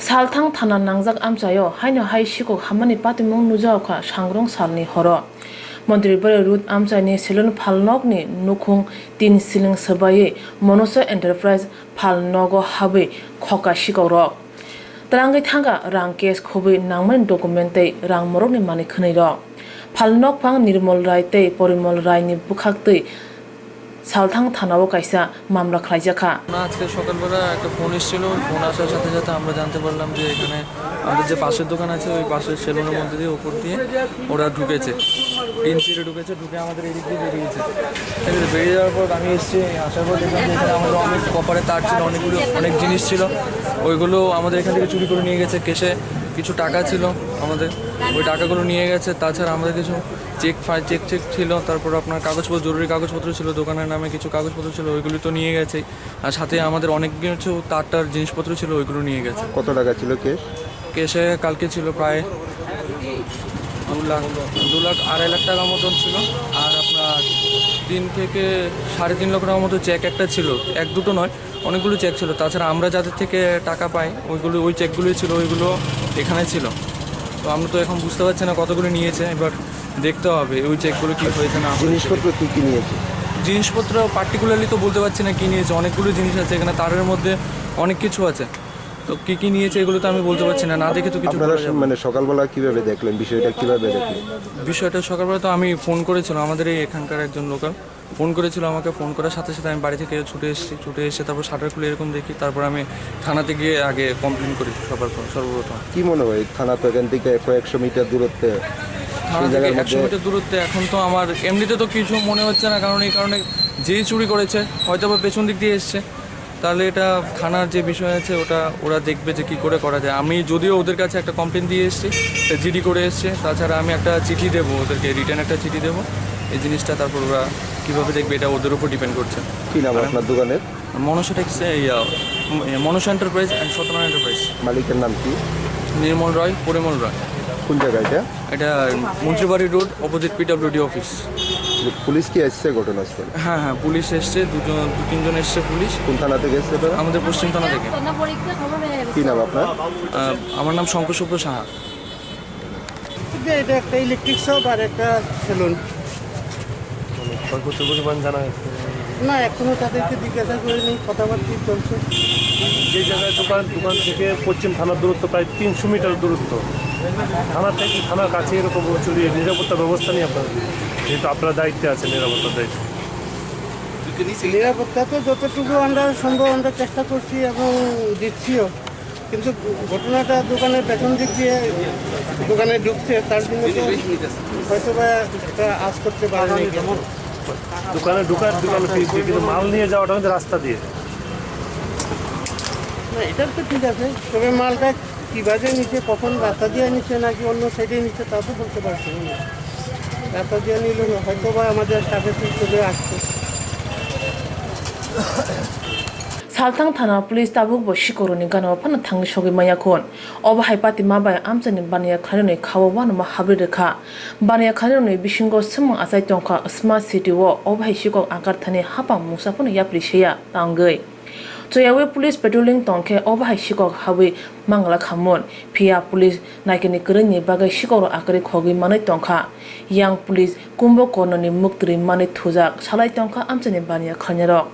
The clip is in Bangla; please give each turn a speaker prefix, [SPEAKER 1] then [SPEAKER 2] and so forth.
[SPEAKER 1] 살탕 타나 낭작 암자요 하이너 하이 시곡 하마니 빠티몽 누자오카 상그롱 살니 허러 মন্ত্রীবারে রুদ আমচাইনি সেলুন ফালনকনি নুখুং তিন সিলিং সবাই মনস এন্টারপ্রাইজ ফালনগ হাবে খকা শিকরক তারাঙ্গি থাঙ্গা রাং কেস খবি নাংমান ডকুমেন্টে রাং মরকনি মানি খনৈরক ফালনক ফাং নির্মল রায় তে পরিমল রায়নি বুখাকতে সালথাং থানাও কাইসা মামলা খাইজাখা
[SPEAKER 2] আজকে সকালবেলা একটা ফোন এসেছিল ফোন আসার সাথে সাথে আমরা জানতে পারলাম যে এখানে আমাদের যে পাশের দোকান আছে ওই পাশের সেলুনের মধ্যে দিয়ে উপর দিয়ে ওরা ঢুকেছে টিন ছিঁড়ে ঢুকেছে ঢুকে আমাদের এদিক দিয়ে বেরিয়েছে বেরিয়ে যাওয়ার পর আমি এসেছি আসার পর দেখলাম যে এখানে আমাদের অনেক কপারের তার ছিল অনেক জিনিস ছিল ওইগুলো আমাদের এখান থেকে চুরি করে নিয়ে গেছে কেসে কিছু টাকা ছিল আমাদের ওই টাকাগুলো নিয়ে গেছে তাছাড়া আমাদের কিছু চেক ছিল তারপর আপনার কাগজপত্র জরুরি কাগজপত্র ছিল দোকানের নামে কিছু কাগজপত্র ছিল ওইগুলি তো নিয়ে গেছে আর সাথে আমাদের অনেক কিছু তার জিনিসপত্র ছিল ওইগুলো নিয়ে গেছে।
[SPEAKER 3] কত টাকা ছিল
[SPEAKER 2] কেসে কালকে ছিল প্রায় 2 লাখ 2.5 লাখ টাকার মতন ছিল আর আপনার 3 থেকে 3.5 লক্ষ টাকার মতো চেক একটা ছিল এক দুটো নয় অনেকগুলো চেক ছিল তাছাড়া আমরা যাদের থেকে টাকা পাই ওই চেকগুলোই ছিল ওইগুলো এখানে ছিল তো আমরা তো এখন বুঝতে পারছি না কতগুলো নিয়েছে এবার দেখতে হবে ওই চেকগুলো কী হয়েছে না
[SPEAKER 3] জিনিসপত্র কী নিয়েছে
[SPEAKER 2] জিনিসপত্র পার্টিকুলারলি তো বলতে পারছি না কী নিয়েছে অনেকগুলো জিনিস আছে এখানে তারের মধ্যে অনেক কিছু আছে তো কী নিয়েছে এগুলো তো আমি বলতে পারছি না দেখে তো কিছু
[SPEAKER 3] মানে সকালবেলা কীভাবে দেখলেন বিষয়টা কীভাবে দেখলেন
[SPEAKER 2] বিষয়টা সকালবেলা তো আমি ফোন করেছিলাম আমাদের এই এখানকার একজন লোকাল ফোন করেছিল আমাকে ফোন করার সাথে সাথে আমি বাড়ি থেকে ছুটে এসে তারপর শাটার খুলে এরকম দেখি তারপর আমি থানাতে গিয়ে আগে কমপ্লেন করি সর্বপ্রথম
[SPEAKER 3] কী মনে হয় থানা তো এখান থেকে কয়েকশো মিটার দূরত্বে
[SPEAKER 2] থানা থেকে 100 মিটার দূরত্বে এখন তো আমার এমনিতে তো কিছু মনে হচ্ছে না কারণ এই কারণে যেই চুরি করেছে হয়তো বা পেছন দিক দিয়ে এসছে তাহলে এটা থানার যে বিষয় আছে ওরা দেখবে যে কী করে করা যায় আমি যদিও ওদের কাছে একটা কমপ্লেন দিয়ে এসেছি জিডি করে এসছে তাছাড়া আমি একটা চিঠি দেবো ওদেরকে রিটার্ন একটা চিঠি দেবো এই জিনিসটা তারপর ওরা কীভাবে দেখবে এটা ওদের উপর ডিপেন্ড করছে।
[SPEAKER 3] কী নাম আপনার দোকানের?
[SPEAKER 2] Manasa Manasa enterprise and Satyanarayan enterprise.
[SPEAKER 3] মালিকের নাম কি?
[SPEAKER 2] নির্মল রয় পরিমল রয়।
[SPEAKER 3] কোন জায়গা
[SPEAKER 2] এটা Munshibari road opposite PWD office.
[SPEAKER 3] Police কি এসছে ঘটনাস্থলে?
[SPEAKER 2] হ্যাঁ পুলিশ এসছে 2-3 জন এসছে পুলিশ।
[SPEAKER 3] কোন থানা থেকে এসছে?
[SPEAKER 2] আমাদের পশ্চিম থানা থেকে।
[SPEAKER 3] কি নাম আপনার?
[SPEAKER 2] আমার নাম শঙ্কর সুব্র সাহা।
[SPEAKER 4] এটা একটা ইলেকট্রিক শপ আর একটা সেলুন।
[SPEAKER 3] সর্বোচ্চ পরিমাণ জানা
[SPEAKER 4] না এখনো তাদেরকে জিজ্ঞাসা করিনি কথাবার্তা চলছে।
[SPEAKER 5] যে জায়গায় দোকান থেকে পশ্চিম থানার দূরত্ব প্রায় 300 মিটার দূরত্ব থানার কাছে এরকম চুরি নিরাপত্তা ব্যবস্থা নিয়ে আপনার যেহেতু আপনার দায়িত্বে আছে নিরাপত্তার দায়িত্ব
[SPEAKER 4] নিরাপত্তা তো যতটুকু আমরা সম্ভব আমরা চেষ্টা করছি এবং দিচ্ছিও কিন্তু ঘটনাটা দোকানের পেছন দিক দিয়ে দোকানে ঢুকছে তার জন্য তো হয়তো বা একটা আজ করতে পারেনি
[SPEAKER 5] দোকানে ঢুকার দোকানে কিন্তু মাল নিয়ে যাওয়াটা কিন্তু রাস্তা দিয়ে
[SPEAKER 4] না এটার তো ঠিক আছে তবে মালটা কীভাবে নিচ্ছে কখন রাস্তা দিয়ে নিচ্ছে নাকি অন্য সাইডে নিচ্ছে তা তো বলতে পারছি না রাস্তা দিয়ে নিলে হয়তো বা আমাদের সাথে চলে আসছে।
[SPEAKER 1] 살탕 타나 পুলিশ তাবুক বশিকরনি গানো ফানা থাঙ্গি সগি মায়াখন অবহাই পাতি মাবাই আমচানি বানিয়া খারনি খাওয়াবান মা হাবরি রেখা বানিয়া খারনি বিশিঙ্গ সমং আসাই টংখা স্মার্ট সিটি ও অবহাই শিকক আকার থানি হাপা মুসাফন ইয়াপ্রি সেয়া তাঙ্গই জয়াওয়ে পুলিশ পেট্রোলিং টংখে অবহাই শিকক হাবি মাংলা খামন ফিয়া পুলিশ নাইকেনি করনি বাগাই শিকর আকারে খগি মাनै টংখা ইয়াং পুলিশ কুম্ভকর্ণনি মুক্তরি মাनै থুজাক সালাই টংখা আমচানি বানিয়া খারনিরক